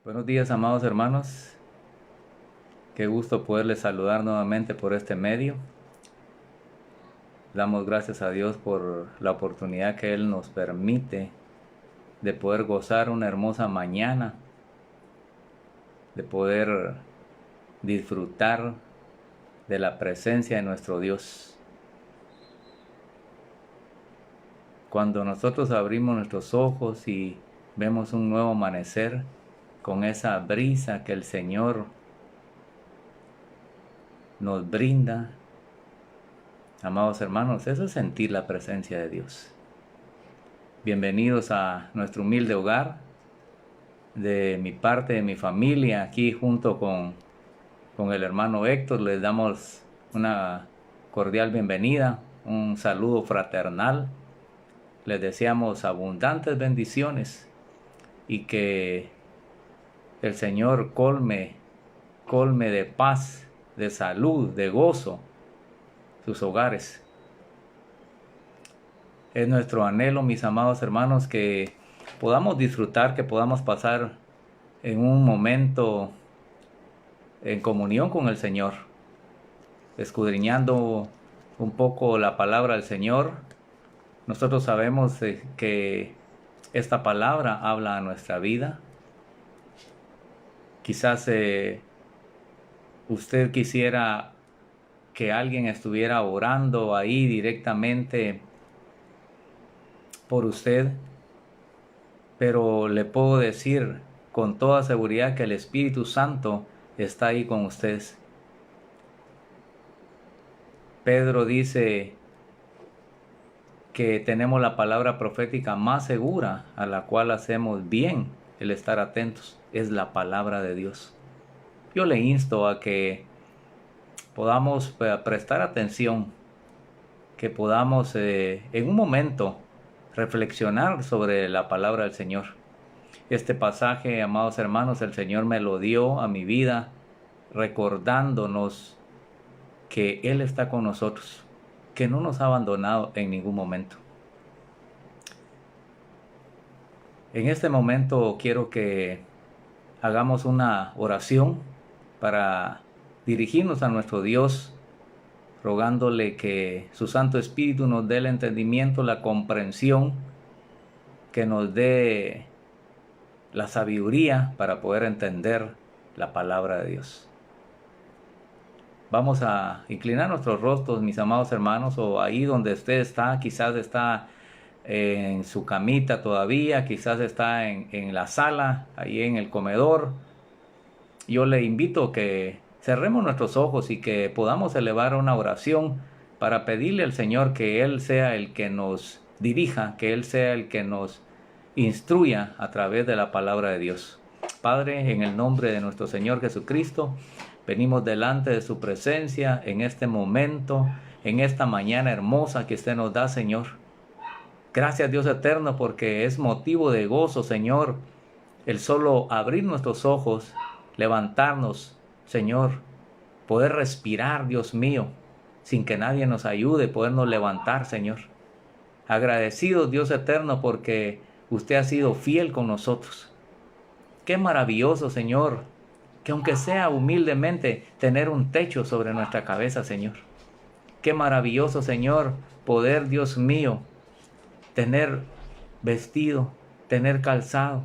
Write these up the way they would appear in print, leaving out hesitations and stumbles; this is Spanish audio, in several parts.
Buenos días, amados hermanos. Qué gusto poderles saludar nuevamente por este medio. Damos gracias a Dios por la oportunidad que Él nos permite de poder gozar una hermosa mañana, de poder disfrutar de la presencia de nuestro Dios. Cuando nosotros abrimos nuestros ojos y vemos un nuevo amanecer con esa brisa que el Señor nos brinda, amados hermanos, eso es sentir la presencia de Dios. Bienvenidos a nuestro humilde hogar. De mi parte, de mi familia, aquí junto con el hermano Héctor, les damos una cordial bienvenida, un saludo fraternal. Les deseamos abundantes bendiciones y que el Señor colme de paz, de salud, de gozo sus hogares. Es nuestro anhelo, mis amados hermanos, que podamos disfrutar, que podamos pasar en un momento en comunión con el Señor, escudriñando un poco la palabra del Señor. Nosotros sabemos que esta palabra habla a nuestra vida. Quizás usted quisiera que alguien estuviera orando ahí directamente por usted, pero le puedo decir con toda seguridad que el Espíritu Santo está ahí con ustedes. Pedro dice que tenemos la palabra profética más segura, a la cual hacemos bien el estar atentos, es la palabra de Dios. Yo le insto a que podamos prestar atención, que podamos en un momento reflexionar sobre la palabra del Señor. Este pasaje, amados hermanos, el Señor me lo dio a mi vida recordándonos que Él está con nosotros, que no nos ha abandonado en ningún momento. En este momento quiero que hagamos una oración para dirigirnos a nuestro Dios, rogándole que su Santo Espíritu nos dé el entendimiento, la comprensión, que nos dé la sabiduría para poder entender la palabra de Dios. Vamos a inclinar nuestros rostros, mis amados hermanos, o ahí donde usted está, quizás está en su camita todavía, quizás está en la sala, ahí en el comedor. Yo le invito a que cerremos nuestros ojos y que podamos elevar una oración para pedirle al Señor que Él sea el que nos dirija, que Él sea el que nos instruya a través de la palabra de Dios. Padre, en el nombre de nuestro Señor Jesucristo, venimos delante de su presencia en este momento, en esta mañana hermosa que usted nos da, Señor. Gracias, Dios eterno, porque es motivo de gozo, Señor, el solo abrir nuestros ojos, levantarnos, Señor, poder respirar, Dios mío, sin que nadie nos ayude, podernos levantar, Señor. Agradecidos, Dios eterno, porque usted ha sido fiel con nosotros. Qué maravilloso, Señor, que aunque sea humildemente, tener un techo sobre nuestra cabeza, Señor. Qué maravilloso, Señor, poder, Dios mío, tener vestido, tener calzado,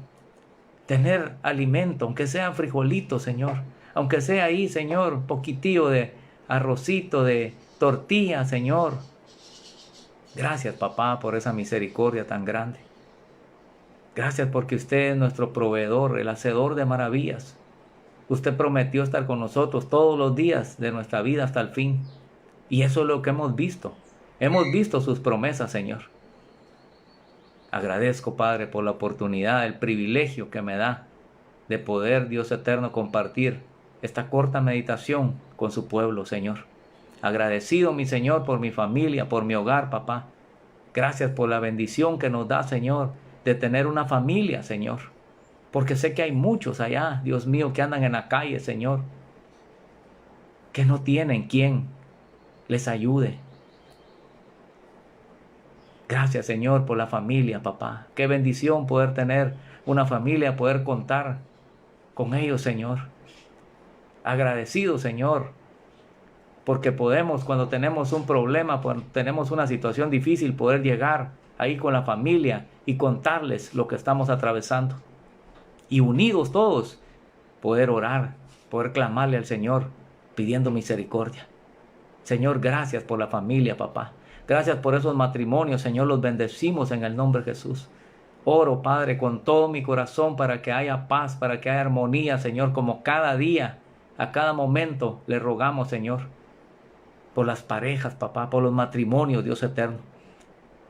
tener alimento, aunque sea frijolitos, Señor. Aunque sea ahí, Señor, poquitillo de arrocito, de tortilla, Señor. Gracias, papá, por esa misericordia tan grande. Gracias porque usted es nuestro proveedor, el hacedor de maravillas. Usted prometió estar con nosotros todos los días de nuestra vida hasta el fin. Y eso es lo que hemos visto. Hemos visto sus promesas, Señor. Agradezco, Padre, por la oportunidad, el privilegio que me da de poder, Dios eterno, compartir esta corta meditación con su pueblo, Señor. Agradecido, mi Señor, por mi familia, por mi hogar, papá. Gracias por la bendición que nos da, Señor, de tener una familia, Señor. Porque sé que hay muchos allá, Dios mío, que andan en la calle, Señor, que no tienen quien les ayude. Gracias, Señor, por la familia, papá. Qué bendición poder tener una familia, poder contar con ellos, Señor. Agradecidos, Señor, porque podemos, cuando tenemos un problema, cuando tenemos una situación difícil, poder llegar ahí con la familia y contarles lo que estamos atravesando. Y unidos todos, poder orar, poder clamarle al Señor, pidiendo misericordia. Señor, gracias por la familia, papá. Gracias por esos matrimonios, Señor, los bendecimos en el nombre de Jesús. Oro, Padre, con todo mi corazón para que haya paz, para que haya armonía, Señor, como cada día, a cada momento le rogamos, Señor, por las parejas, papá, por los matrimonios, Dios eterno.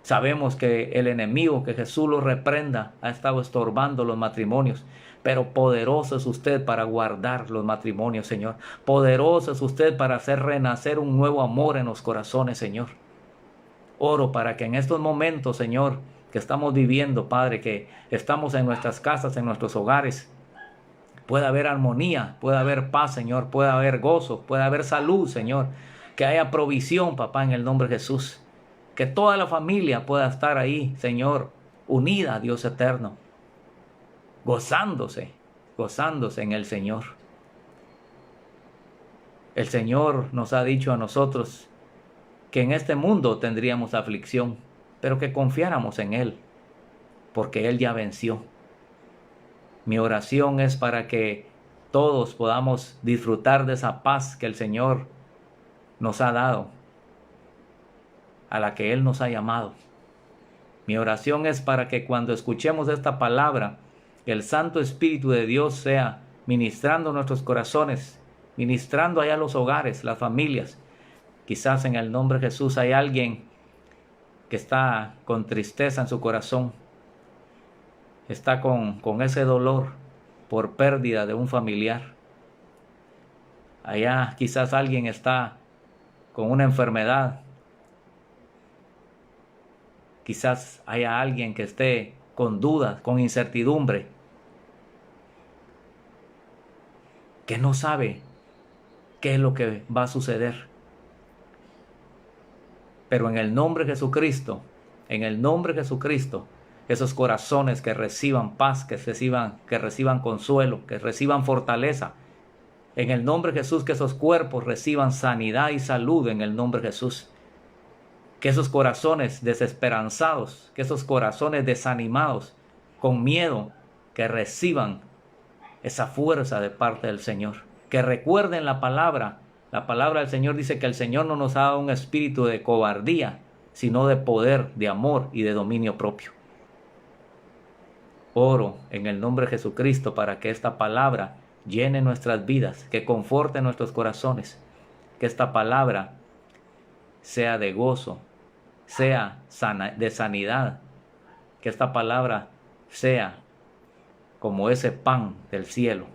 Sabemos que el enemigo, que Jesús lo reprenda, ha estado estorbando los matrimonios, pero poderoso es usted para guardar los matrimonios, Señor. Poderoso es usted para hacer renacer un nuevo amor en los corazones, Señor. Oro para que en estos momentos, Señor, que estamos viviendo, Padre, que estamos en nuestras casas, en nuestros hogares, pueda haber armonía, pueda haber paz, Señor, pueda haber gozo, pueda haber salud, Señor. Que haya provisión, papá, en el nombre de Jesús. Que toda la familia pueda estar ahí, Señor, unida, Dios eterno, gozándose en el Señor. El Señor nos ha dicho a nosotros que en este mundo tendríamos aflicción, pero que confiáramos en Él, porque Él ya venció. Mi oración es para que todos podamos disfrutar de esa paz que el Señor nos ha dado, a la que Él nos ha llamado. Mi oración es para que cuando escuchemos esta palabra, el Santo Espíritu de Dios sea ministrando nuestros corazones, ministrando allá los hogares, las familias. Quizás en el nombre de Jesús hay alguien que está con tristeza en su corazón, está con ese dolor por pérdida de un familiar. Allá quizás alguien está con una enfermedad. Quizás haya alguien que esté con dudas, con incertidumbre, que no sabe qué es lo que va a suceder. Pero en el nombre de Jesucristo, esos corazones que reciban paz, que reciban consuelo, que reciban fortaleza. En el nombre de Jesús, que esos cuerpos reciban sanidad y salud en el nombre de Jesús. Que esos corazones desesperanzados, que esos corazones desanimados, con miedo, que reciban esa fuerza de parte del Señor. Que recuerden la palabra. La palabra del Señor dice que el Señor no nos ha dado un espíritu de cobardía, sino de poder, de amor y de dominio propio. Oro en el nombre de Jesucristo para que esta palabra llene nuestras vidas, que conforte nuestros corazones, que esta palabra sea de gozo, sea de sanidad, que esta palabra sea como ese pan del cielo,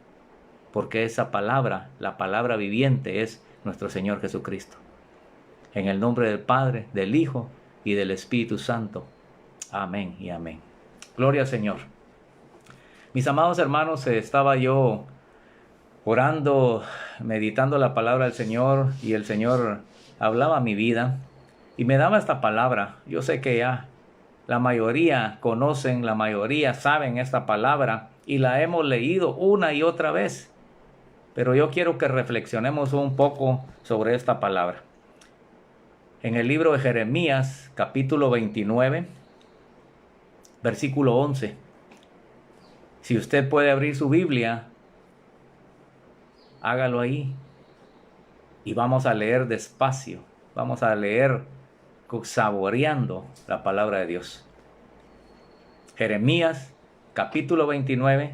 porque esa palabra, la palabra viviente, es nuestro Señor Jesucristo. En el nombre del Padre, del Hijo y del Espíritu Santo. Amén y amén. Gloria al Señor. Mis amados hermanos, estaba yo orando, meditando la palabra del Señor, y el Señor hablaba a mi vida y me daba esta palabra. Yo sé que ya la mayoría conocen, la mayoría saben esta palabra y la hemos leído una y otra vez, pero yo quiero que reflexionemos un poco sobre esta palabra. En el libro de Jeremías, capítulo 29, versículo 11. Si usted puede abrir su Biblia, hágalo ahí. Y vamos a leer despacio. Vamos a leer saboreando la palabra de Dios. Jeremías, capítulo 29,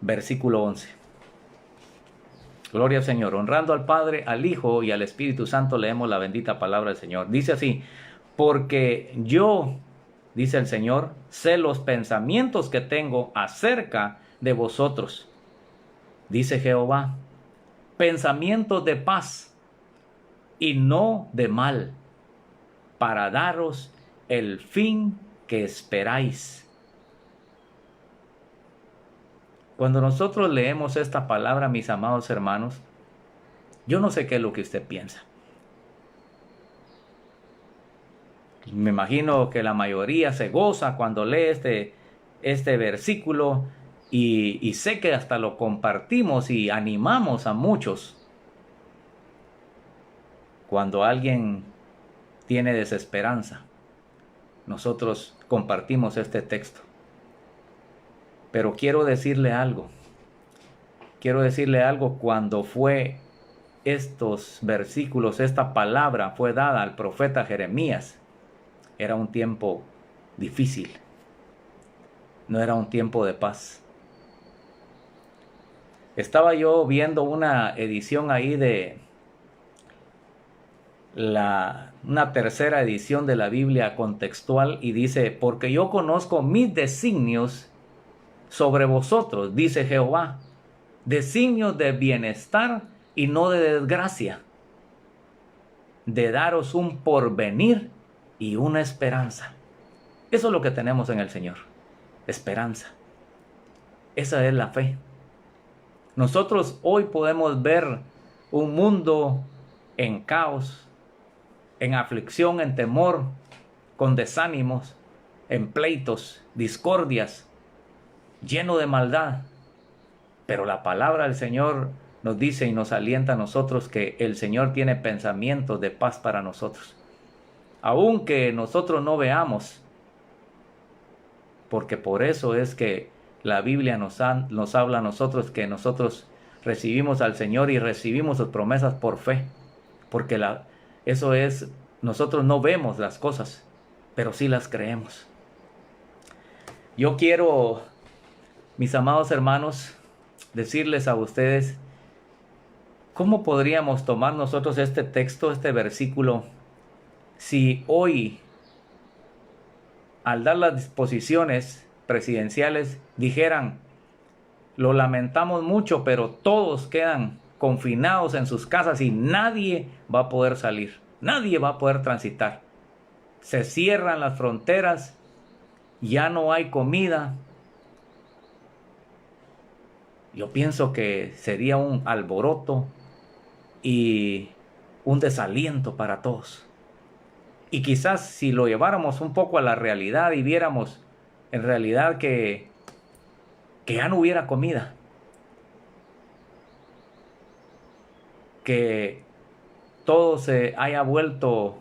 versículo 11. Gloria al Señor. Honrando al Padre, al Hijo y al Espíritu Santo, leemos la bendita palabra del Señor. Dice así: porque yo, dice el Señor, sé los pensamientos que tengo acerca de vosotros, dice Jehová, pensamientos de paz y no de mal, para daros el fin que esperáis. Cuando nosotros leemos esta palabra, mis amados hermanos, yo no sé qué es lo que usted piensa. Me imagino que la mayoría se goza cuando lee este versículo y sé que hasta lo compartimos y animamos a muchos cuando alguien tiene desesperanza. Nosotros compartimos este texto. Pero quiero decirle algo. Cuando fue estos versículos, esta palabra fue dada al profeta Jeremías, era un tiempo difícil. No era un tiempo de paz. Estaba yo viendo una edición ahí de una tercera edición de la Biblia contextual y dice: porque yo conozco mis designios sobre vosotros, dice Jehová, designios de bienestar y no de desgracia, de daros un porvenir y una esperanza. Eso es lo que tenemos en el Señor, esperanza. Esa es la fe. Nosotros hoy podemos ver un mundo en caos, en aflicción, en temor, con desánimos, en pleitos, discordias, lleno de maldad. Pero la palabra del Señor nos dice y nos alienta a nosotros que el Señor tiene pensamientos de paz para nosotros. Aunque nosotros no veamos, porque por eso es que la Biblia nos habla a nosotros que nosotros recibimos al Señor y recibimos sus promesas por fe. Porque eso es, nosotros no vemos las cosas, pero sí las creemos. Yo quiero, mis amados hermanos, decirles a ustedes cómo podríamos tomar nosotros este texto, este versículo, si hoy, al dar las disposiciones presidenciales, dijeran: lo lamentamos mucho, pero todos quedan confinados en sus casas y nadie va a poder salir, nadie va a poder transitar. Se cierran las fronteras, ya no hay comida. Yo pienso que sería un alboroto y un desaliento para todos. Y quizás si lo lleváramos un poco a la realidad y viéramos en realidad que ya no hubiera comida, que todo se haya vuelto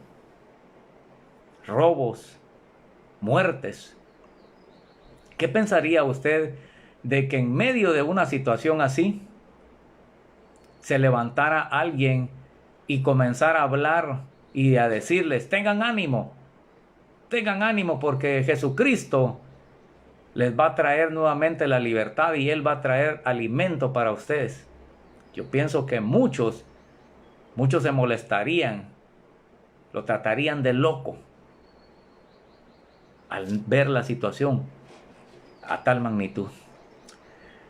robos, muertes. ¿Qué pensaría usted de que en medio de una situación así se levantara alguien y comenzara a hablar y a decirles: tengan ánimo porque Jesucristo les va a traer nuevamente la libertad y Él va a traer alimento para ustedes? Yo pienso que muchos se molestarían, lo tratarían de loco al ver la situación a tal magnitud.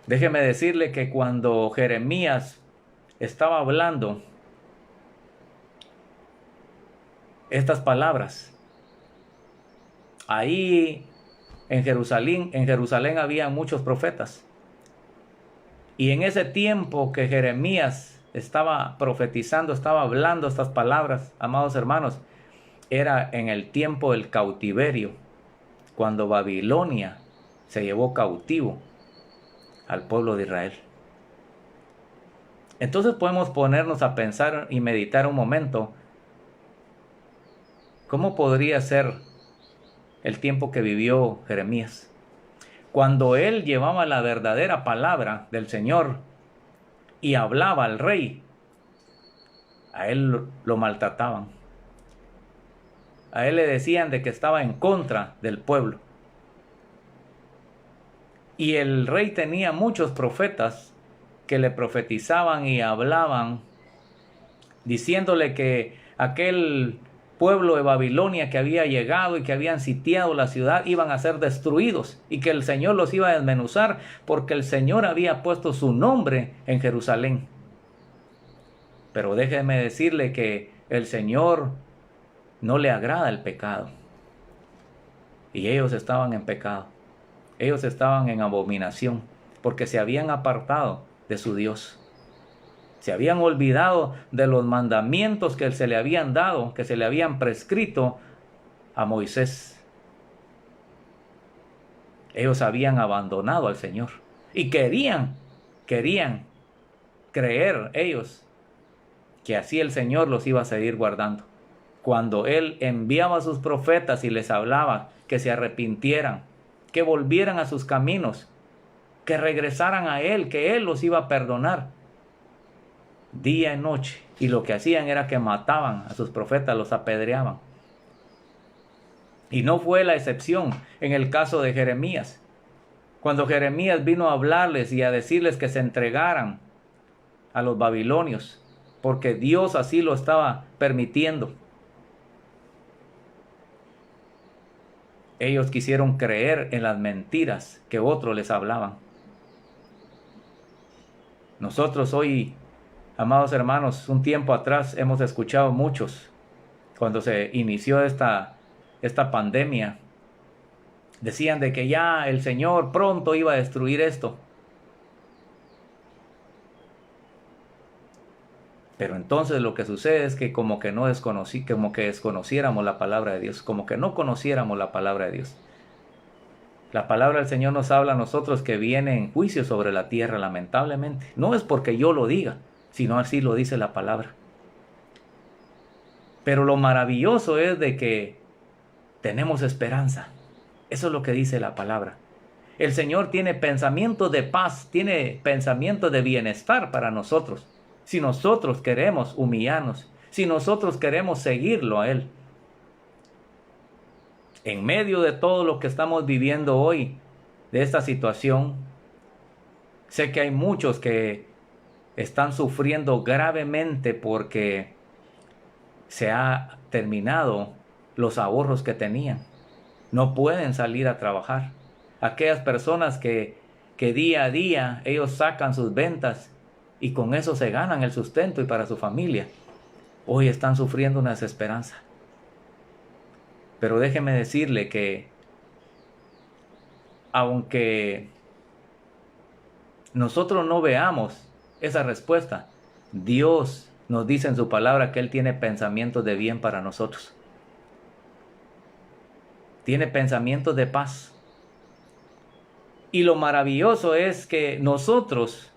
Déjeme decirle que cuando Jeremías estaba hablando estas palabras, ahí en Jerusalén había muchos profetas. Y en ese tiempo que Jeremías estaba profetizando, estaba hablando estas palabras, amados hermanos, era en el tiempo del cautiverio, cuando Babilonia se llevó cautivo al pueblo de Israel. Entonces podemos ponernos a pensar y meditar un momento, ¿cómo podría ser el tiempo que vivió Jeremías? Cuando él llevaba la verdadera palabra del Señor y hablaba al rey, a él lo maltrataban. A él le decían de que estaba en contra del pueblo. Y el rey tenía muchos profetas que le profetizaban y hablaban, diciéndole que aquel pueblo de Babilonia que había llegado y que habían sitiado la ciudad iban a ser destruidos y que el Señor los iba a desmenuzar porque el Señor había puesto su nombre en Jerusalén. Pero déjeme decirle que el Señor no le agrada el pecado. Y ellos estaban en pecado. Ellos estaban en abominación porque se habían apartado de su Dios. Se habían olvidado de los mandamientos que se le habían dado, que se le habían prescrito a Moisés. Ellos habían abandonado al Señor. Y querían creer ellos que así el Señor los iba a seguir guardando. Cuando Él enviaba a sus profetas y les hablaba que se arrepintieran, que volvieran a sus caminos, que regresaran a Él, que Él los iba a perdonar día y noche. Y lo que hacían era que mataban a sus profetas, los apedreaban. Y no fue la excepción en el caso de Jeremías. Cuando Jeremías vino a hablarles y a decirles que se entregaran a los babilonios, porque Dios así lo estaba permitiendo, ellos quisieron creer en las mentiras que otros les hablaban. Nosotros hoy, amados hermanos, un tiempo atrás hemos escuchado muchos, cuando se inició esta pandemia, decían de que ya el Señor pronto iba a destruir esto. Pero entonces lo que sucede es que como que desconociéramos la palabra de Dios, como que no conociéramos la palabra de Dios. La palabra del Señor nos habla a nosotros que viene en juicio sobre la tierra, lamentablemente. No es porque yo lo diga, sino así lo dice la palabra. Pero lo maravilloso es de que tenemos esperanza. Eso es lo que dice la palabra. El Señor tiene pensamientos de paz, tiene pensamientos de bienestar para nosotros. Si nosotros queremos humillarnos, si nosotros queremos seguirlo a Él. En medio de todo lo que estamos viviendo hoy, de esta situación, sé que hay muchos que están sufriendo gravemente porque se ha terminado los ahorros que tenían. No pueden salir a trabajar. Aquellas personas que día a día ellos sacan sus ventas y con eso se ganan el sustento y para su familia, hoy están sufriendo una desesperanza. Pero déjeme decirle que aunque nosotros no veamos esa respuesta, Dios nos dice en su palabra que Él tiene pensamientos de bien para nosotros. Tiene pensamientos de paz. Y lo maravilloso es que nosotros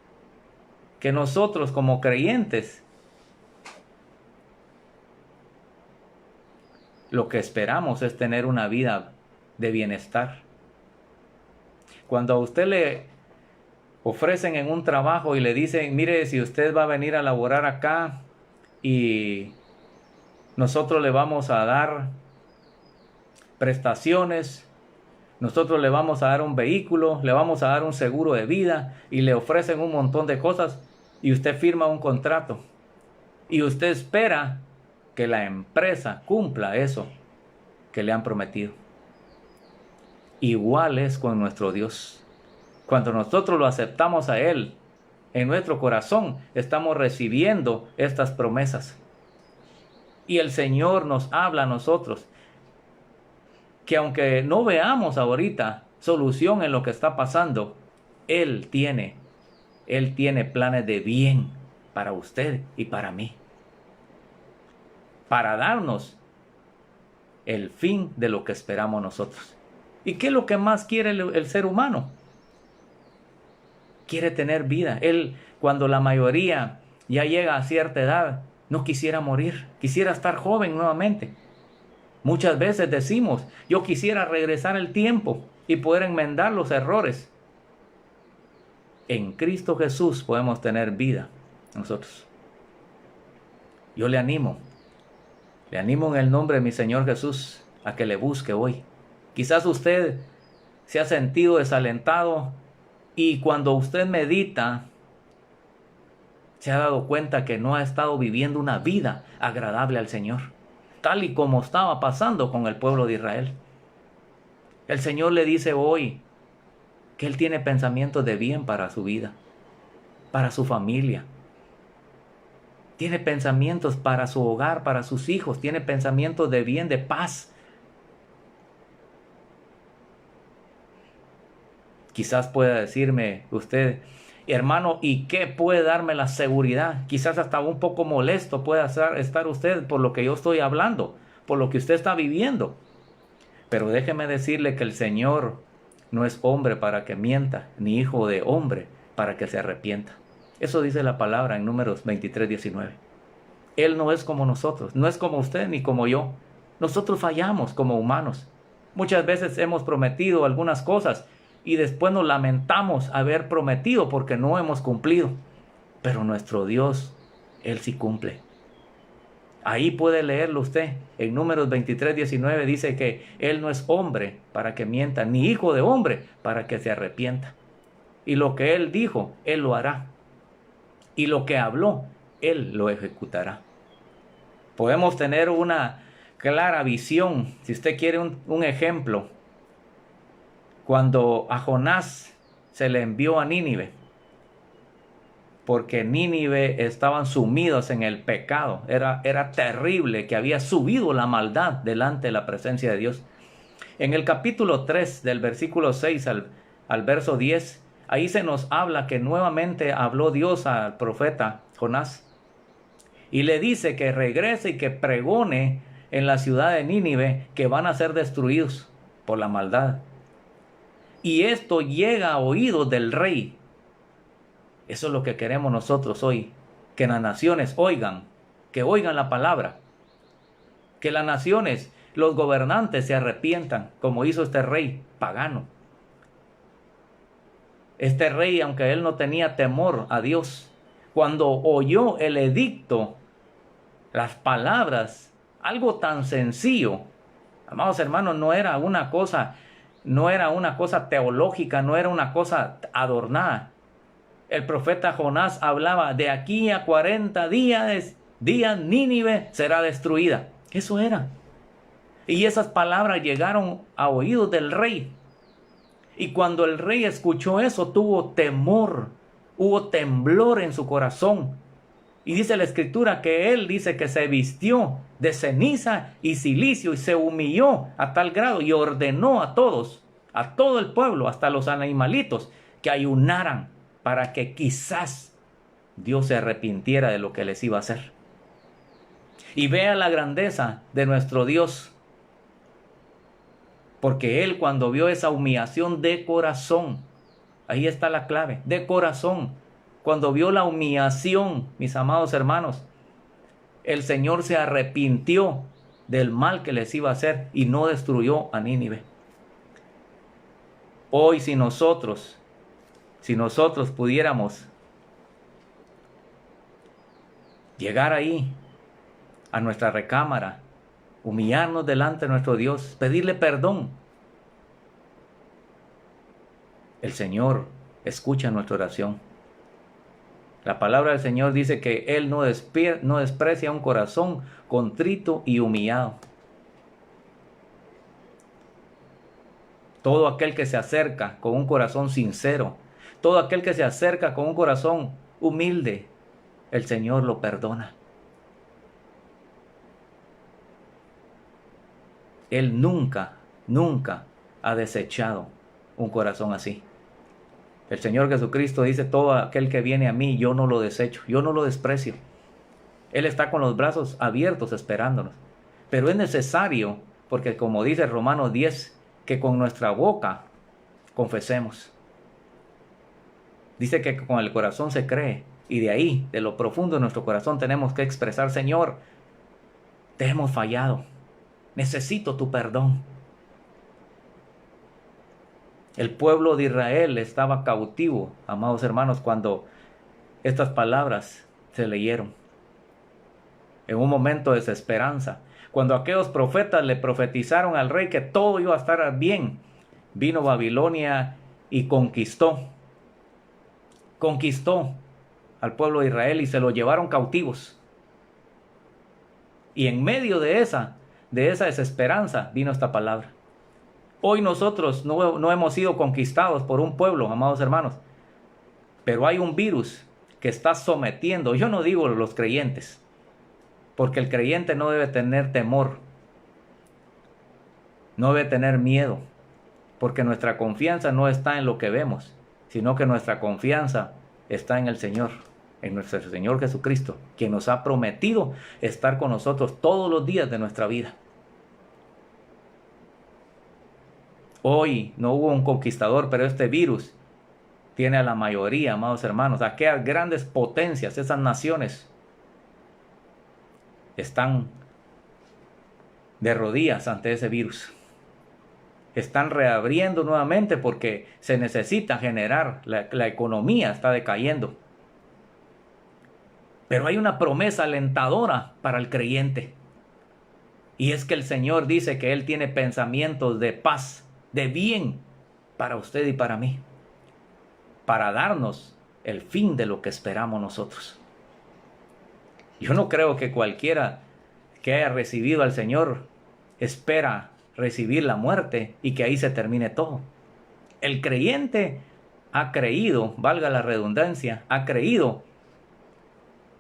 como creyentes, lo que esperamos es tener una vida de bienestar. Cuando a usted le ofrecen en un trabajo y le dicen, mire, si usted va a venir a laborar acá y nosotros le vamos a dar prestaciones, nosotros le vamos a dar un vehículo, le vamos a dar un seguro de vida y le ofrecen un montón de cosas y usted firma un contrato y usted espera que la empresa cumpla eso que le han prometido. Igual es con nuestro Dios. Cuando nosotros lo aceptamos a Él en nuestro corazón, estamos recibiendo estas promesas. Y el Señor nos habla a nosotros que aunque no veamos ahorita solución en lo que está pasando, Él tiene planes de bien para usted y para mí, para darnos el fin de lo que esperamos nosotros. ¿Y qué es lo que más quiere el ser humano? Quiere tener vida. Él, cuando la mayoría ya llega a cierta edad, no quisiera morir, quisiera estar joven nuevamente. Muchas veces decimos, yo quisiera regresar el tiempo y poder enmendar los errores. En Cristo Jesús podemos tener vida nosotros. Yo le animo en el nombre de mi Señor Jesús a que le busque hoy. Quizás usted se ha sentido desalentado y cuando usted medita se ha dado cuenta que no ha estado viviendo una vida agradable al Señor, tal y como estaba pasando con el pueblo de Israel. El Señor le dice hoy que Él tiene pensamientos de bien para su vida, para su familia. Tiene pensamientos para su hogar, para sus hijos. Tiene pensamientos de bien, de paz. Quizás pueda decirme usted, hermano, ¿y qué puede darme la seguridad? Quizás hasta un poco molesto pueda estar usted por lo que yo estoy hablando, por lo que usted está viviendo. Pero déjeme decirle que el Señor no es hombre para que mienta, ni hijo de hombre para que se arrepienta. Eso dice la palabra en Números 23:19. Él no es como nosotros, no es como usted ni como yo. Nosotros fallamos como humanos. Muchas veces hemos prometido algunas cosas y después nos lamentamos haber prometido porque no hemos cumplido. Pero nuestro Dios, Él sí cumple. Ahí puede leerlo usted. En Números 23:19 dice que Él no es hombre para que mienta, ni hijo de hombre para que se arrepienta. Y lo que Él dijo, Él lo hará. Y lo que habló, Él lo ejecutará. Podemos tener una clara visión, si usted quiere un ejemplo, cuando a Jonás se le envió a Nínive, porque Nínive estaban sumidos en el pecado, era terrible que había subido la maldad delante de la presencia de Dios. En el capítulo 3 del versículo 6 al verso 10, ahí se nos habla que nuevamente habló Dios al profeta Jonás y le dice que regrese y que pregone en la ciudad de Nínive que van a ser destruidos por la maldad. Y esto llega a oídos del rey. Eso es lo que queremos nosotros hoy, que las naciones oigan, que oigan la palabra, que las naciones, los gobernantes se arrepientan, como hizo este rey pagano. Este rey, aunque él no tenía temor a Dios, cuando oyó el edicto, las palabras, algo tan sencillo, amados hermanos, no era una cosa teológica, no era una cosa adornada. El profeta Jonás hablaba: de aquí a 40 días Nínive será destruida. Eso era. Y esas palabras llegaron a oídos del rey. Y cuando el rey escuchó eso, tuvo temor, hubo temblor en su corazón. Y dice la escritura que él dice que se vistió de ceniza y cilicio y se humilló a tal grado y ordenó a todos, a todo el pueblo, hasta los animalitos, que ayunaran para que quizás Dios se arrepintiera de lo que les iba a hacer. Y vea la grandeza de nuestro Dios. Porque él, cuando vio esa humillación de corazón, ahí está la clave, de corazón, cuando vio la humillación, mis amados hermanos, el Señor se arrepintió del mal que les iba a hacer y no destruyó a Nínive. Hoy si nosotros pudiéramos llegar ahí, a nuestra recámara, humillarnos delante de nuestro Dios, pedirle perdón, el Señor escucha nuestra oración. La palabra del Señor dice que Él no desprecia un corazón contrito y humillado. Todo aquel que se acerca con un corazón sincero, todo aquel que se acerca con un corazón humilde, el Señor lo perdona. Él nunca ha desechado un corazón así. El Señor Jesucristo dice: todo aquel que viene a mí, yo no lo desecho, yo no lo desprecio. Él está con los brazos abiertos esperándonos. Pero es necesario, porque como dice Romanos 10, que con nuestra boca confesemos. Dice que con el corazón se cree, y de ahí, de lo profundo de nuestro corazón, tenemos que expresar: Señor, te hemos fallado, necesito tu perdón. El pueblo de Israel estaba cautivo, amados hermanos, cuando estas palabras se leyeron. En un momento de desesperanza, cuando aquellos profetas le profetizaron al rey que todo iba a estar bien, vino Babilonia y conquistó al pueblo de Israel y se lo llevaron cautivos. Y en medio de esa desesperanza vino esta palabra. Hoy nosotros no hemos sido conquistados por un pueblo, amados hermanos, pero hay un virus que está sometiendo, yo no digo los creyentes, porque el creyente no debe tener temor, no debe tener miedo, porque nuestra confianza no está en lo que vemos, sino que nuestra confianza está en el Señor, en nuestro Señor Jesucristo, quien nos ha prometido estar con nosotros todos los días de nuestra vida. Hoy no hubo un conquistador, pero este virus tiene a la mayoría, amados hermanos. Aquellas grandes potencias, esas naciones, están de rodillas ante ese virus. Están reabriendo nuevamente porque se necesita generar, la economía está decayendo. Pero hay una promesa alentadora para el creyente. Y es que el Señor dice que Él tiene pensamientos de paz, de bien para usted y para mí, para darnos el fin de lo que esperamos nosotros. Yo no creo que cualquiera que haya recibido al Señor espera recibir la muerte y que ahí se termine todo. El creyente ha creído, valga la redundancia, ha creído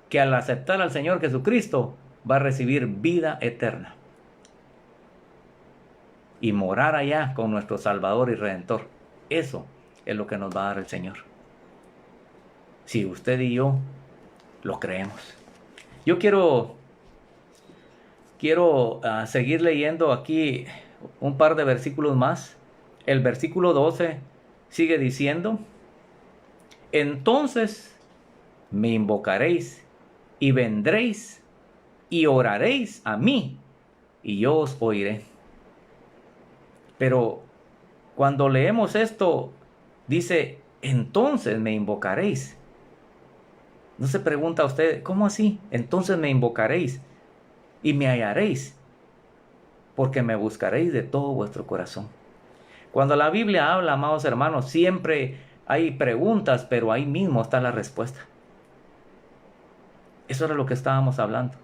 que al aceptar al Señor Jesucristo va a recibir vida eterna y morar allá con nuestro Salvador y Redentor. Eso es lo que nos va a dar el Señor, si usted y yo lo creemos. Yo quiero seguir leyendo aquí un par de versículos más. El versículo 12 sigue diciendo: entonces me invocaréis y vendréis y oraréis a mí y yo os oiré. Pero cuando leemos esto, dice, entonces me invocaréis. ¿No se pregunta usted, cómo así? Entonces me invocaréis y me hallaréis, porque me buscaréis de todo vuestro corazón. Cuando la Biblia habla, amados hermanos, siempre hay preguntas, pero ahí mismo está la respuesta. Eso era lo que estábamos hablando.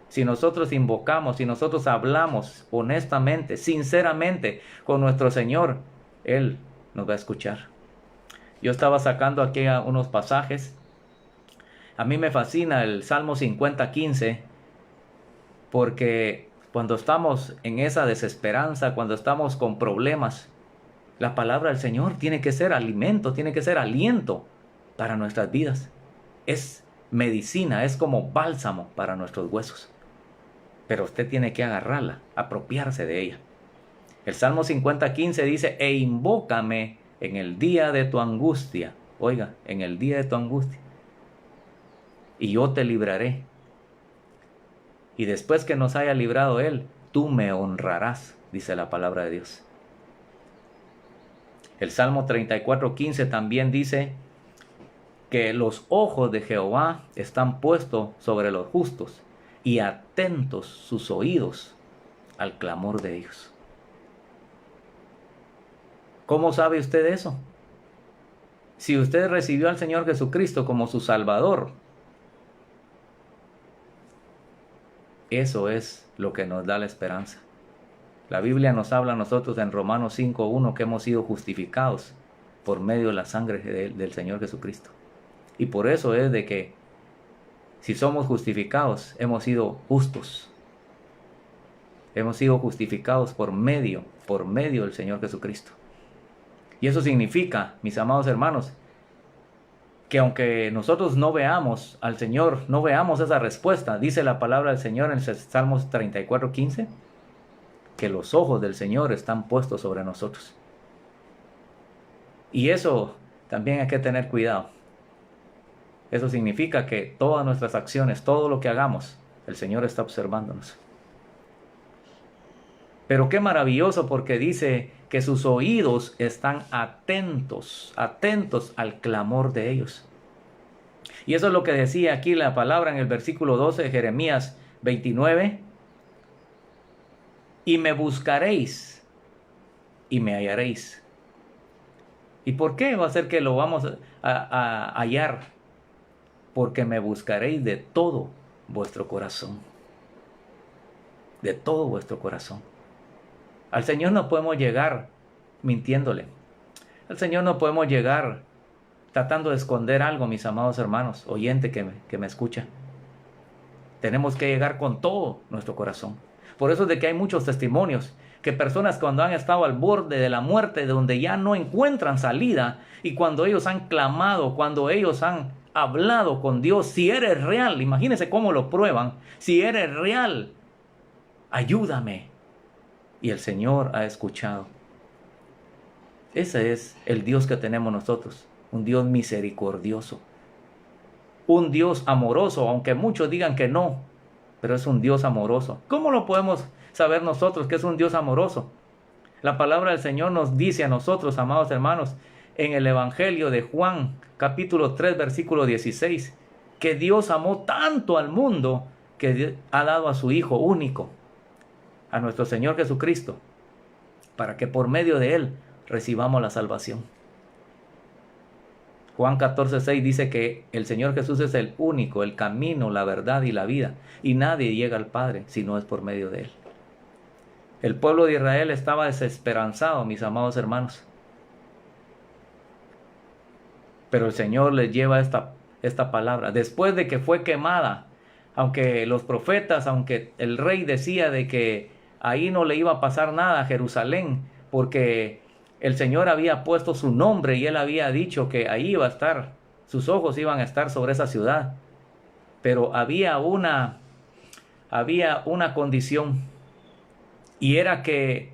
Si nosotros invocamos, si nosotros hablamos honestamente, sinceramente con nuestro Señor, Él nos va a escuchar. Yo estaba sacando aquí unos pasajes. A mí me fascina el Salmo 50:15, porque cuando estamos en esa desesperanza, cuando estamos con problemas, la palabra del Señor tiene que ser alimento, tiene que ser aliento para nuestras vidas. Es medicina, es como bálsamo para nuestros huesos. Pero usted tiene que agarrarla, apropiarse de ella. El Salmo 50:15 dice, e invócame en el día de tu angustia. Oiga, en el día de tu angustia. Y yo te libraré. Y después que nos haya librado Él, tú me honrarás, dice la palabra de Dios. El Salmo 34:15 también dice que los ojos de Jehová están puestos sobre los justos y atentos sus oídos al clamor de ellos. ¿Cómo sabe usted eso? Si usted recibió al Señor Jesucristo como su Salvador, eso es lo que nos da la esperanza. La Biblia nos habla a nosotros en Romanos 5:1 que hemos sido justificados por medio de la sangre del Señor Jesucristo. Y por eso es de que si somos justificados, hemos sido justos. Hemos sido justificados por medio del Señor Jesucristo. Y eso significa, mis amados hermanos, que aunque nosotros no veamos al Señor, no veamos esa respuesta, dice la palabra del Señor en el Salmos 34:15, que los ojos del Señor están puestos sobre nosotros. Y eso también hay que tener cuidado. Eso significa que todas nuestras acciones, todo lo que hagamos, el Señor está observándonos. Pero qué maravilloso, porque dice que sus oídos están atentos al clamor de ellos. Y eso es lo que decía aquí la palabra en el versículo 12 de Jeremías 29. Y me buscaréis y me hallaréis. ¿Y por qué va a ser que lo vamos a hallar? Porque me buscaréis de todo vuestro corazón. De todo vuestro corazón. Al Señor no podemos llegar mintiéndole. Al Señor no podemos llegar tratando de esconder algo, mis amados hermanos, oyente que me escucha. Tenemos que llegar con todo nuestro corazón. Por eso es de que hay muchos testimonios que personas cuando han estado al borde de la muerte, donde ya no encuentran salida, y cuando ellos han clamado, cuando ellos han hablado con Dios, si eres real, imagínense cómo lo prueban, si eres real, ayúdame. Y el Señor ha escuchado. Ese es el Dios que tenemos nosotros, un Dios misericordioso, un Dios amoroso, aunque muchos digan que no, pero es un Dios amoroso. ¿Cómo lo podemos saber nosotros que es un Dios amoroso? La palabra del Señor nos dice a nosotros, amados hermanos, en el Evangelio de Juan, capítulo 3, versículo 16, que Dios amó tanto al mundo que ha dado a su Hijo único, a nuestro Señor Jesucristo, para que por medio de Él recibamos la salvación. Juan 14, 6 dice que el Señor Jesús es el único, el camino, la verdad y la vida, y nadie llega al Padre si no es por medio de Él. El pueblo de Israel estaba desesperanzado, mis amados hermanos. Pero el Señor les lleva esta palabra. Después de que fue quemada, aunque los profetas, aunque el rey decía de que ahí no le iba a pasar nada a Jerusalén, porque el Señor había puesto su nombre y Él había dicho que ahí iba a estar, sus ojos iban a estar sobre esa ciudad. Pero había una condición, y era que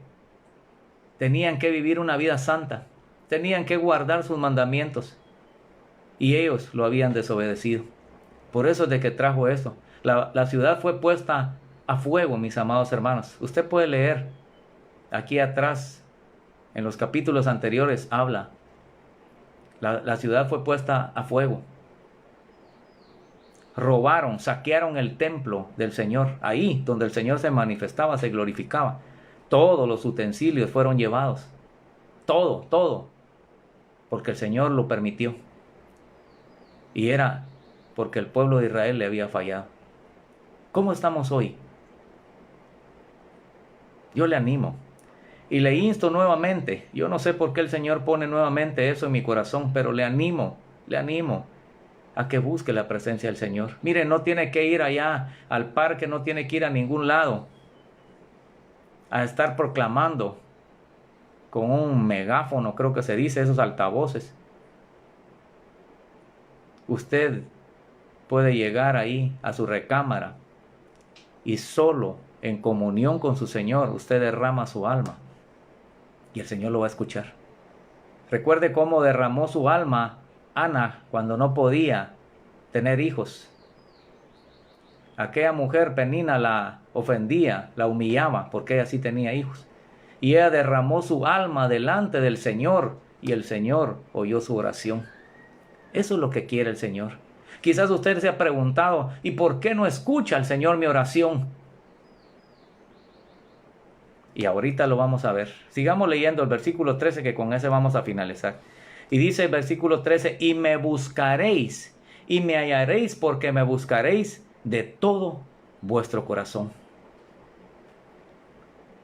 tenían que vivir una vida santa, tenían que guardar sus mandamientos, y ellos lo habían desobedecido. Por eso es de que trajo eso. La ciudad fue puesta a fuego, mis amados hermanos. Usted puede leer aquí atrás, en los capítulos anteriores, habla. La ciudad fue puesta a fuego. Robaron, saquearon el templo del Señor. Ahí donde el Señor se manifestaba, se glorificaba. Todos los utensilios fueron llevados. Todo. Porque el Señor lo permitió. Y era porque el pueblo de Israel le había fallado. ¿Cómo estamos hoy? Yo le animo. Y le insto nuevamente. Yo no sé por qué el Señor pone nuevamente eso en mi corazón, pero le animo a que busque la presencia del Señor. Mire, no tiene que ir allá al parque, no tiene que ir a ningún lado a estar proclamando con un megáfono, creo que se dice, esos altavoces. Usted puede llegar ahí a su recámara y solo en comunión con su Señor usted derrama su alma y el Señor lo va a escuchar. Recuerde cómo derramó su alma Ana cuando no podía tener hijos. Aquella mujer Penina la ofendía, la humillaba porque ella sí tenía hijos. Y ella derramó su alma delante del Señor y el Señor oyó su oración. Eso es lo que quiere el Señor. Quizás usted se ha preguntado, ¿y por qué no escucha el Señor mi oración? Y ahorita lo vamos a ver. Sigamos leyendo el versículo 13, que con ese vamos a finalizar. Y dice el versículo 13, y me buscaréis, y me hallaréis, porque me buscaréis de todo vuestro corazón.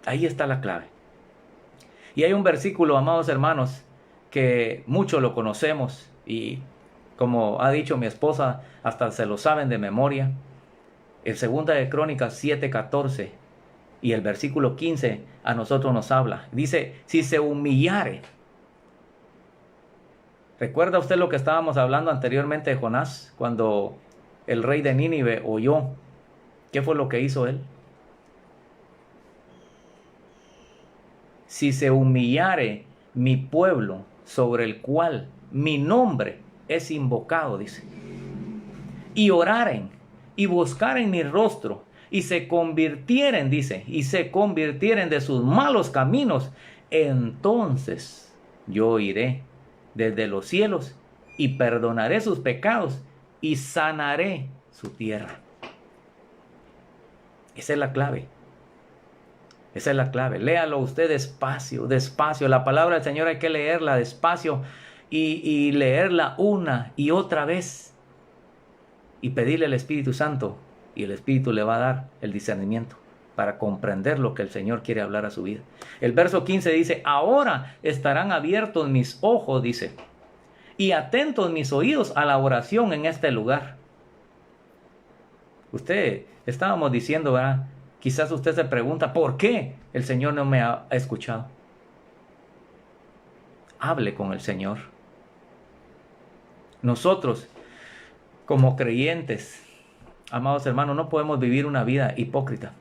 Ahí está la clave. Y hay un versículo, amados hermanos, que muchos lo conocemos, y como ha dicho mi esposa, hasta se lo saben de memoria. En 2 de Crónicas 7:14 y el versículo 15 a nosotros nos habla. Dice, si se humillare. ¿Recuerda usted lo que estábamos hablando anteriormente de Jonás? Cuando el rey de Nínive oyó, ¿qué fue lo que hizo él? Si se humillare mi pueblo, sobre el cual mi nombre es invocado, dice, y oraren y buscaren mi rostro, y se convirtieren, dice, y se convirtieren de sus malos caminos, entonces yo iré desde los cielos y perdonaré sus pecados y sanaré su tierra. Esa es la clave. Esa es la clave. Léalo usted despacio, despacio. La palabra del Señor hay que leerla despacio y leerla una y otra vez. Y pedirle al Espíritu Santo. Y el Espíritu le va a dar el discernimiento para comprender lo que el Señor quiere hablar a su vida. El verso 15 dice, ahora estarán abiertos mis ojos, dice, y atentos mis oídos a la oración en este lugar. Estábamos diciendo, ¿verdad? Quizás usted se pregunta, ¿por qué el Señor no me ha escuchado? Hable con el Señor. Nosotros, como creyentes, amados hermanos, no podemos vivir una vida hipócrita.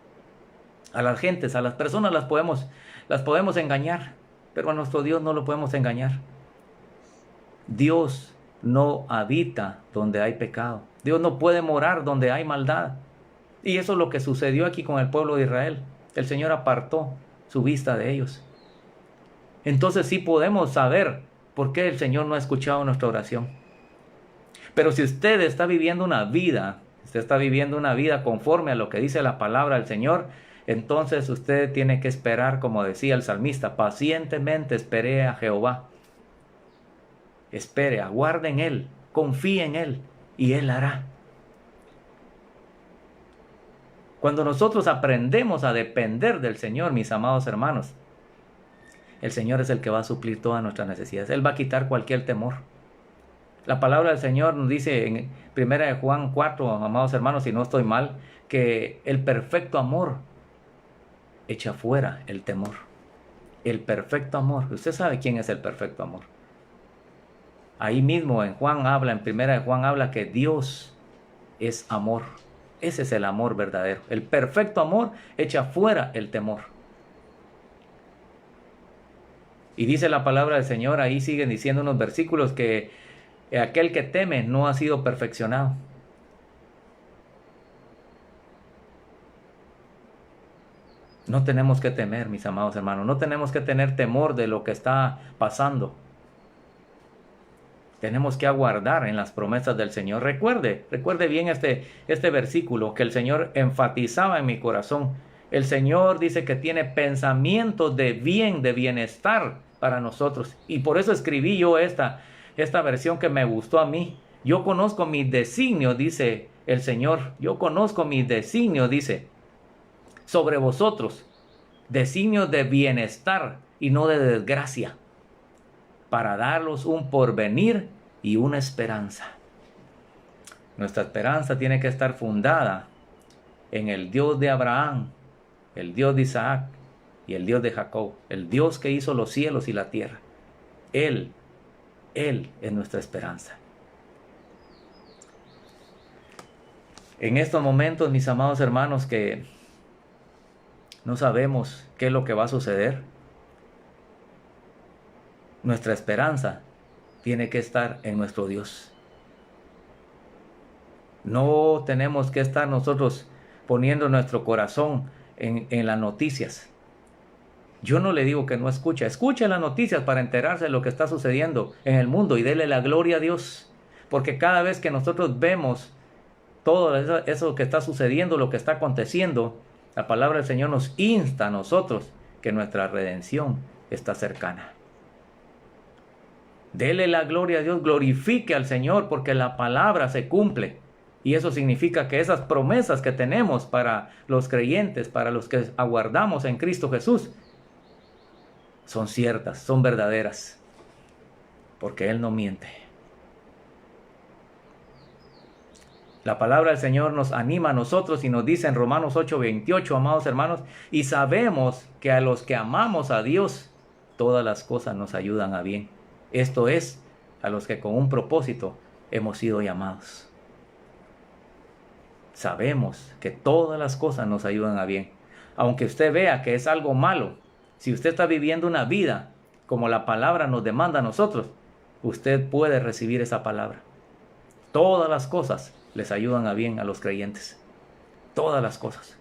A las gentes, a las personas las podemos engañar, Pero a nuestro Dios no lo podemos engañar. Dios no habita donde hay pecado. Dios no puede morar donde hay maldad. Y eso es lo que sucedió aquí con el pueblo de Israel. El Señor apartó su vista de ellos. Entonces sí podemos saber por qué el Señor no ha escuchado nuestra oración. Pero si usted está viviendo una vida, conforme a lo que dice la palabra del Señor, entonces usted tiene que esperar, como decía el salmista, pacientemente esperé a Jehová. Espere, aguarde en Él, confíe en Él y Él hará. Cuando nosotros aprendemos a depender del Señor, mis amados hermanos, el Señor es el que va a suplir todas nuestras necesidades. Él va a quitar cualquier temor. La palabra del Señor nos dice en 1 Juan 4, amados hermanos, si no estoy mal, que el perfecto amor echa fuera el temor. El perfecto amor. Usted sabe quién es el perfecto amor. Ahí mismo en 1 Juan habla que Dios es amor. Ese es el amor verdadero. El perfecto amor echa fuera el temor. Y dice la palabra del Señor, ahí siguen diciendo unos versículos, que aquel que teme no ha sido perfeccionado. No tenemos que temer, mis amados hermanos. No tenemos que tener temor de lo que está pasando. Tenemos que aguardar en las promesas del Señor. Recuerde bien este versículo que el Señor enfatizaba en mi corazón. El Señor dice que tiene pensamientos de bien, de bienestar para nosotros. Y por eso escribí yo esta versión que me gustó a mí. Yo conozco mis designios, dice el Señor. Yo conozco mis designios, dice, sobre vosotros. Designios de bienestar y no de desgracia, para darlos un porvenir y una esperanza. Nuestra esperanza tiene que estar fundada en el Dios de Abraham, el Dios de Isaac y el Dios de Jacob, el Dios que hizo los cielos y la tierra. Él es nuestra esperanza. En estos momentos, mis amados hermanos, que no sabemos qué es lo que va a suceder, nuestra esperanza tiene que estar en nuestro Dios. No tenemos que estar nosotros poniendo nuestro corazón en las noticias. Yo no le digo que no escuche las noticias para enterarse de lo que está sucediendo en el mundo y dele la gloria a Dios. Porque cada vez que nosotros vemos todo eso que está sucediendo, lo que está aconteciendo, la palabra del Señor nos insta a nosotros que nuestra redención está cercana. Dele la gloria a Dios, glorifique al Señor, porque la palabra se cumple. Y eso significa que esas promesas que tenemos para los creyentes, para los que aguardamos en Cristo Jesús, son ciertas, son verdaderas, porque Él no miente. La palabra del Señor nos anima a nosotros y nos dice en Romanos 8:28, amados hermanos, y sabemos que a los que amamos a Dios, todas las cosas nos ayudan a bien. Esto es, a los que con un propósito hemos sido llamados. Sabemos que todas las cosas nos ayudan a bien. Aunque usted vea que es algo malo, si usted está viviendo una vida como la palabra nos demanda a nosotros, usted puede recibir esa palabra. Todas las cosas les ayudan a bien a los creyentes. Todas las cosas.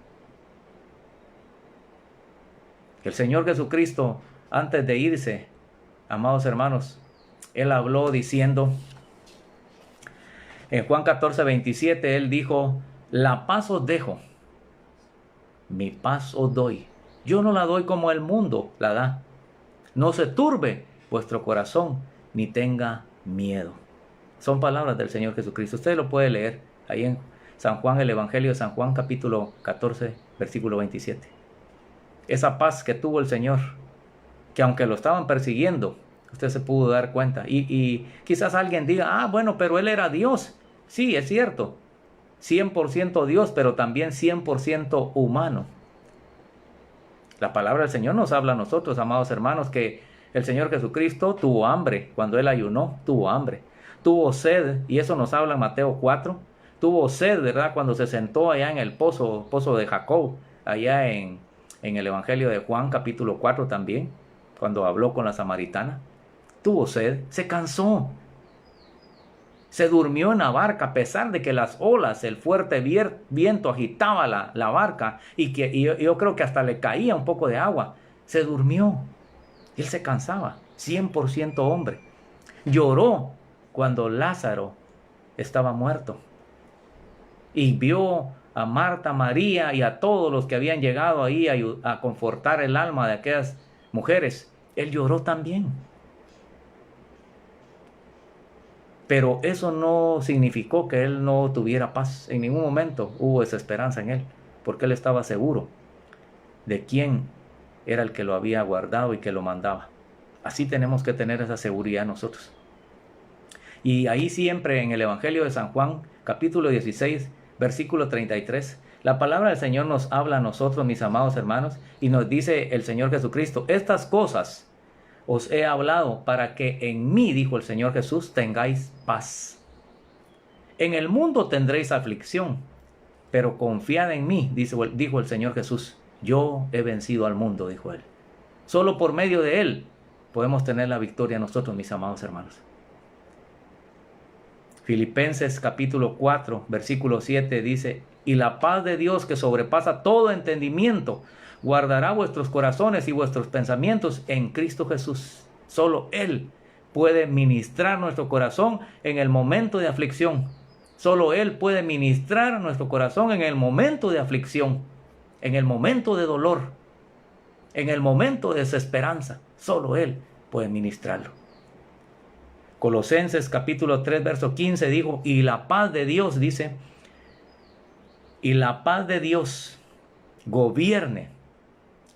El Señor Jesucristo, antes de irse, amados hermanos, Él habló diciendo, en Juan 14:27, Él dijo, la paz os dejo, mi paz os doy. Yo no la doy como el mundo la da. No se turbe vuestro corazón, ni tenga miedo. Son palabras del Señor Jesucristo. Usted lo puede leer ahí en San Juan, el Evangelio de San Juan, capítulo 14, versículo 27. Esa paz que tuvo el Señor, que aunque lo estaban persiguiendo, usted se pudo dar cuenta. Y quizás alguien diga, bueno, pero Él era Dios. Sí, es cierto. 100% Dios, pero también 100% humano. La palabra del Señor nos habla a nosotros, amados hermanos, que el Señor Jesucristo tuvo hambre. Cuando Él ayunó, tuvo hambre. Tuvo sed, y eso nos habla en Mateo 4. Tuvo sed, ¿verdad? Cuando se sentó allá en el pozo de Jacob, allá en el Evangelio de Juan, capítulo 4 también. cuando habló con la samaritana. Tuvo sed, se cansó. Se durmió en la barca a pesar de que las olas, el fuerte viento agitaba la barca y yo creo que hasta le caía un poco de agua. Se durmió. Él se cansaba, 100% hombre. Lloró cuando Lázaro estaba muerto. Y vio a Marta, María y a todos los que habían llegado ahí a confortar el alma de aquellas mujeres. Él lloró también. Pero eso no significó que él no tuviera paz. En ningún momento hubo esa esperanza en él, porque él estaba seguro de quién era el que lo había guardado y que lo mandaba. Así tenemos que tener esa seguridad nosotros. Y ahí siempre en el Evangelio de San Juan, capítulo 16, versículo 33, la palabra del Señor nos habla a nosotros, mis amados hermanos, y nos dice el Señor Jesucristo: estas cosas os he hablado para que en mí, dijo el Señor Jesús, tengáis paz. En el mundo tendréis aflicción, pero confiad en mí, dijo el Señor Jesús. Yo he vencido al mundo, dijo él. Solo por medio de él podemos tener la victoria nosotros, mis amados hermanos. Filipenses capítulo 4, versículo 7 dice: y la paz de Dios, que sobrepasa todo entendimiento, guardará vuestros corazones y vuestros pensamientos en Cristo Jesús. Solo Él puede ministrar nuestro corazón en el momento de aflicción. Solo Él puede ministrar nuestro corazón en el momento de aflicción, en el momento de dolor, en el momento de desesperanza. Solo Él puede ministrarlo. Colosenses capítulo 3, verso 15 dijo: y la paz de Dios, dice, y la paz de Dios gobierne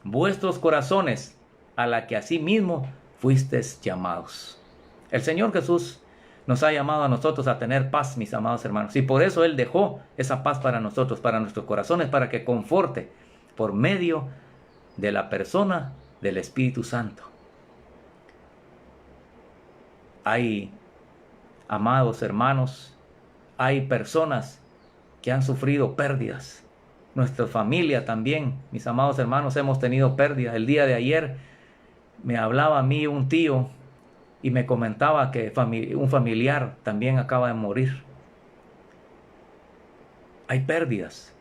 vuestros corazones, a la que asimismo fuisteis llamados. El Señor Jesús nos ha llamado a nosotros a tener paz, mis amados hermanos, y por eso Él dejó esa paz para nosotros, para nuestros corazones, para que conforte por medio de la persona del Espíritu Santo. Hay, amados hermanos, hay personas que han sufrido pérdidas. Nuestra familia también, mis amados hermanos, hemos tenido pérdidas. El día de ayer me hablaba a mí un tío y me comentaba que un familiar también acaba de morir. Hay pérdidas.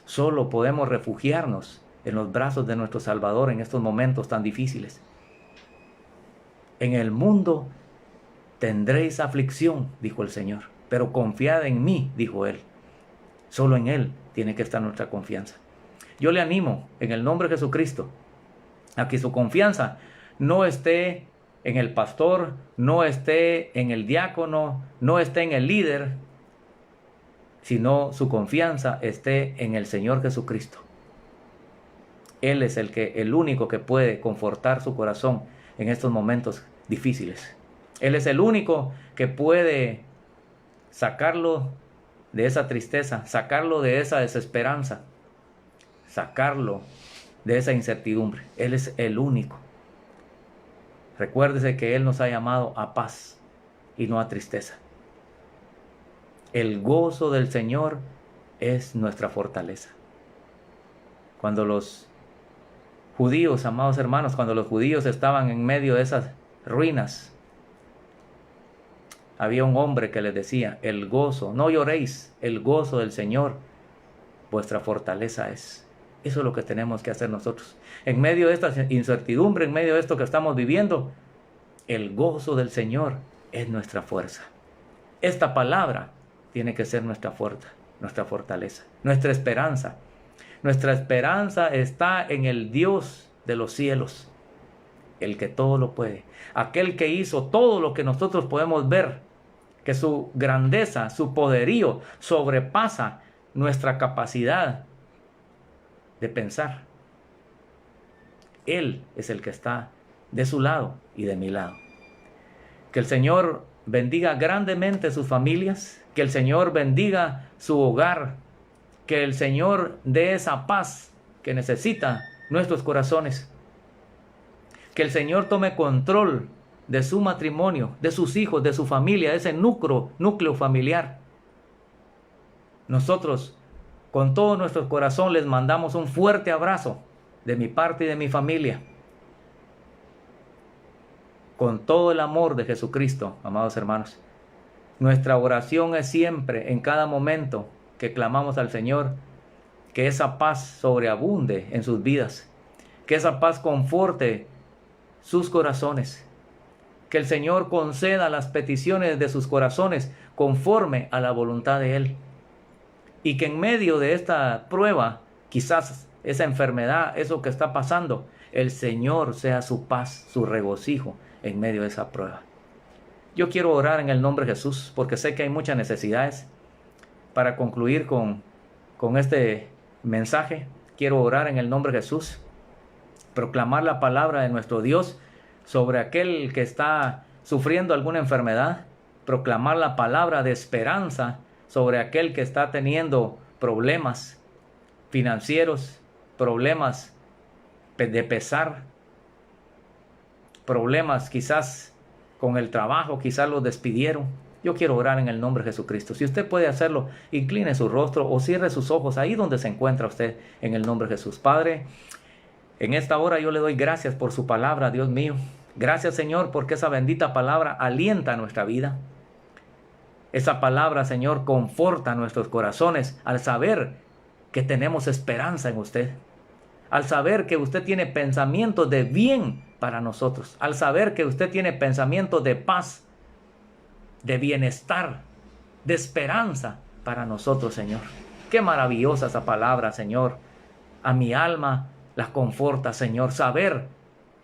Solo podemos refugiarnos en los brazos de nuestro Salvador en estos momentos tan difíciles. En el mundo tendréis aflicción, dijo el Señor, pero confiad en mí, dijo Él. Solo en Él tiene que estar nuestra confianza. Yo le animo, en el nombre de Jesucristo, a que su confianza no esté en el pastor, no esté en el diácono, no esté en el líder, sino su confianza esté en el Señor Jesucristo. Él es el único que puede confortar su corazón en estos momentos difíciles. Él es el único que puede sacarlo de esa tristeza, sacarlo de esa desesperanza, sacarlo de esa incertidumbre. Él es el único. Recuérdese que Él nos ha llamado a paz y no a tristeza. El gozo del Señor es nuestra fortaleza. Cuando los judíos, amados hermanos, cuando los judíos estaban en medio de esas ruinas, había un hombre que les decía: el gozo, no lloréis, el gozo del Señor, vuestra fortaleza es. Eso es lo que tenemos que hacer nosotros. En medio de esta incertidumbre, en medio de esto que estamos viviendo, el gozo del Señor es nuestra fuerza. Esta palabra tiene que ser nuestra fuerza, nuestra fortaleza, nuestra esperanza. Nuestra esperanza está en el Dios de los cielos, el que todo lo puede, aquel que hizo todo lo que nosotros podemos ver, que su grandeza, su poderío sobrepasa nuestra capacidad de pensar. Él es el que está de su lado y de mi lado. Que el Señor bendiga grandemente sus familias, que el Señor bendiga su hogar, que el Señor dé esa paz que necesita nuestros corazones, que el Señor tome control de su matrimonio, de sus hijos, de su familia, de ese núcleo familiar. Nosotros, con todo nuestro corazón, les mandamos un fuerte abrazo. de mi parte y de mi familia, con todo el amor de Jesucristo, amados hermanos. Nuestra oración es siempre, en cada momento que clamamos al Señor, que esa paz sobreabunde en sus vidas, que esa paz conforte sus corazones, que el Señor conceda las peticiones de sus corazones conforme a la voluntad de Él, y que en medio de esta prueba, quizás esa enfermedad, eso que está pasando, el Señor sea su paz, su regocijo en medio de esa prueba. Yo quiero orar en el nombre de Jesús, porque sé que hay muchas necesidades. Para concluir con este mensaje, quiero orar en el nombre de Jesús, proclamar la palabra de nuestro Dios sobre aquel que está sufriendo alguna enfermedad, proclamar la palabra de esperanza sobre aquel que está teniendo problemas financieros, problemas de pesar, problemas quizás con el trabajo, quizás los despidieron. Yo quiero orar en el nombre de Jesucristo. Si usted puede hacerlo, incline su rostro o cierre sus ojos ahí donde se encuentra usted, en el nombre de Jesús. Padre, en esta hora yo le doy gracias por su palabra, Dios mío. Gracias, Señor, porque esa bendita palabra alienta nuestra vida. Esa palabra, Señor, conforta nuestros corazones al saber que tenemos esperanza en usted, al saber que usted tiene pensamientos de bien para nosotros, al saber que usted tiene pensamientos de paz, de bienestar, de esperanza para nosotros, Señor. Qué maravillosa esa palabra, Señor. A mi alma la conforta, Señor, saber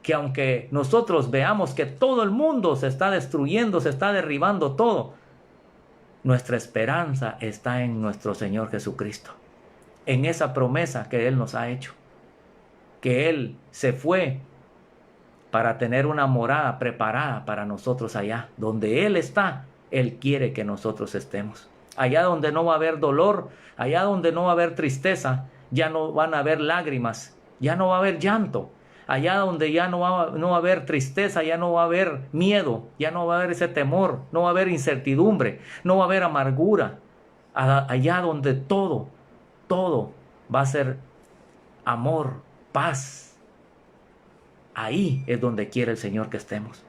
que aunque nosotros veamos que todo el mundo se está destruyendo, se está derribando todo, nuestra esperanza está en nuestro Señor Jesucristo, en esa promesa que Él nos ha hecho, que Él se fue para tener una morada preparada para nosotros allá. Donde Él está, Él quiere que nosotros estemos. Allá donde no va a haber dolor, allá donde no va a haber tristeza, ya no van a haber lágrimas, ya no va a haber llanto. Allá donde ya no va a haber tristeza, ya no va a haber miedo, ya no va a haber ese temor, no va a haber incertidumbre, no va a haber amargura. Allá donde todo va a ser amor, paz. Ahí es donde quiere el Señor que estemos.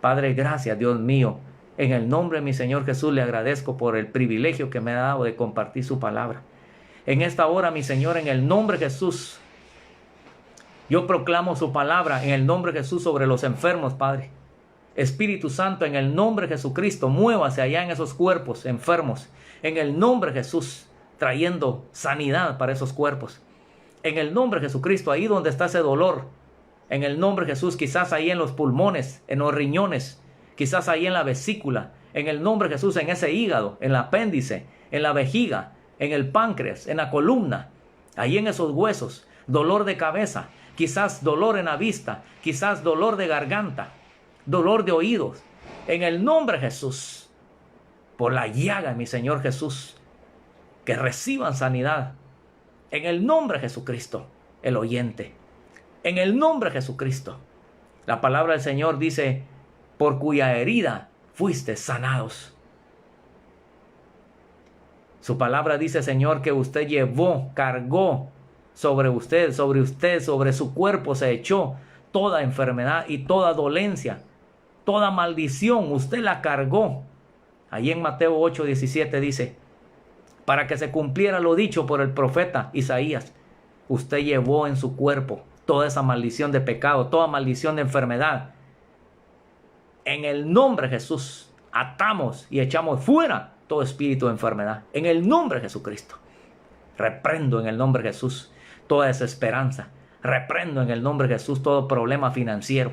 Padre, gracias, Dios mío. En el nombre de mi Señor Jesús le agradezco por el privilegio que me ha dado de compartir su palabra. En esta hora, mi Señor, en el nombre de Jesús, yo proclamo su palabra en el nombre de Jesús sobre los enfermos, Padre. Espíritu Santo, en el nombre de Jesucristo, muévase allá en esos cuerpos enfermos. En el nombre de Jesús, trayendo sanidad para esos cuerpos. En el nombre de Jesucristo, ahí donde está ese dolor. En el nombre de Jesús, quizás ahí en los pulmones, en los riñones, quizás ahí en la vesícula. En el nombre de Jesús, en ese hígado, en el apéndice, en la vejiga, en el páncreas, en la columna, ahí en esos huesos. Dolor de cabeza, quizás dolor en la vista, quizás dolor de garganta, dolor de oídos. En el nombre de Jesús, por la llaga de mi Señor Jesús, que reciban sanidad. En el nombre de Jesucristo, el oyente. En el nombre de Jesucristo. La palabra del Señor dice, por cuya herida fuiste sanados. Su palabra dice, Señor, que usted llevó, cargó sobre su cuerpo se echó toda enfermedad y toda dolencia, toda maldición, usted la cargó. Ahí en Mateo 8:17 dice, para que se cumpliera lo dicho por el profeta Isaías, usted llevó en su cuerpo toda esa maldición de pecado, toda maldición de enfermedad. En el nombre de Jesús, atamos y echamos fuera todo espíritu de enfermedad. En el nombre de Jesucristo. Reprendo en el nombre de Jesús toda desesperanza. Reprendo en el nombre de Jesús todo problema financiero.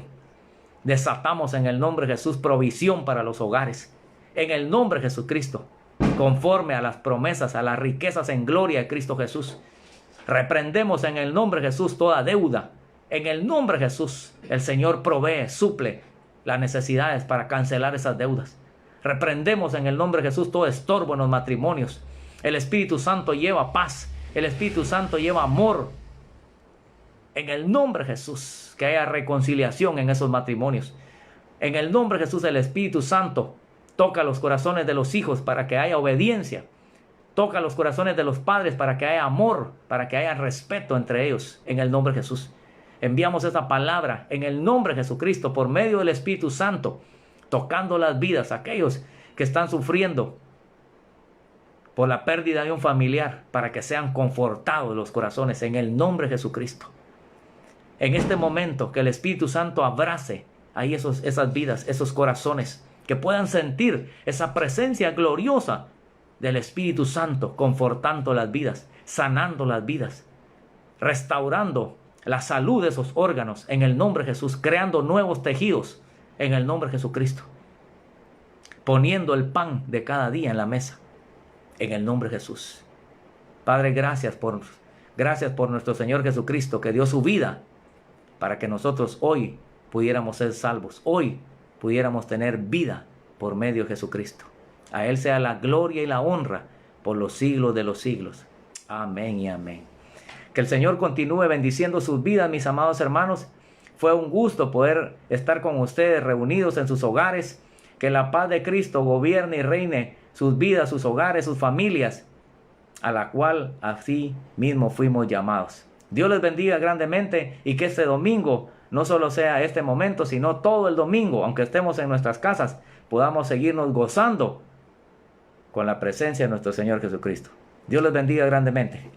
Desatamos en el nombre de Jesús provisión para los hogares. En el nombre de Jesucristo, conforme a las promesas, a las riquezas en gloria de Cristo Jesús. Reprendemos en el nombre de Jesús toda deuda. En el nombre de Jesús, el Señor provee, suple las necesidades para cancelar esas deudas. Reprendemos en el nombre de Jesús todo estorbo en los matrimonios. El Espíritu Santo lleva paz. El Espíritu Santo lleva amor. En el nombre de Jesús, que haya reconciliación en esos matrimonios. En el nombre de Jesús, el Espíritu Santo toca los corazones de los hijos para que haya obediencia. Toca los corazones de los padres para que haya amor, para que haya respeto entre ellos, en el nombre de Jesús. Enviamos esa palabra en el nombre de Jesucristo, por medio del Espíritu Santo, tocando las vidas, aquellos que están sufriendo por la pérdida de un familiar, para que sean confortados los corazones en el nombre de Jesucristo. En este momento, que el Espíritu Santo abrace ahí esas vidas, esos corazones, que puedan sentir esa presencia gloriosa del Espíritu Santo, confortando las vidas, sanando las vidas, restaurando la salud de esos órganos en el nombre de Jesús, creando nuevos tejidos en el nombre de Jesucristo, poniendo el pan de cada día en la mesa en el nombre de Jesús. Padre, gracias por nuestro Señor Jesucristo, que dio su vida para que nosotros hoy pudiéramos ser salvos, hoy pudiéramos tener vida por medio de Jesucristo. A Él sea la gloria y la honra por los siglos de los siglos. Amén y amén. Que el Señor continúe bendiciendo sus vidas, mis amados hermanos. Fue un gusto poder estar con ustedes reunidos en sus hogares. Que la paz de Cristo gobierne y reine sus vidas, sus hogares, sus familias, a la cual así mismo fuimos llamados. Dios les bendiga grandemente, y que este domingo no solo sea este momento, sino todo el domingo, aunque estemos en nuestras casas, podamos seguirnos gozando con la presencia de nuestro Señor Jesucristo. Dios les bendiga grandemente.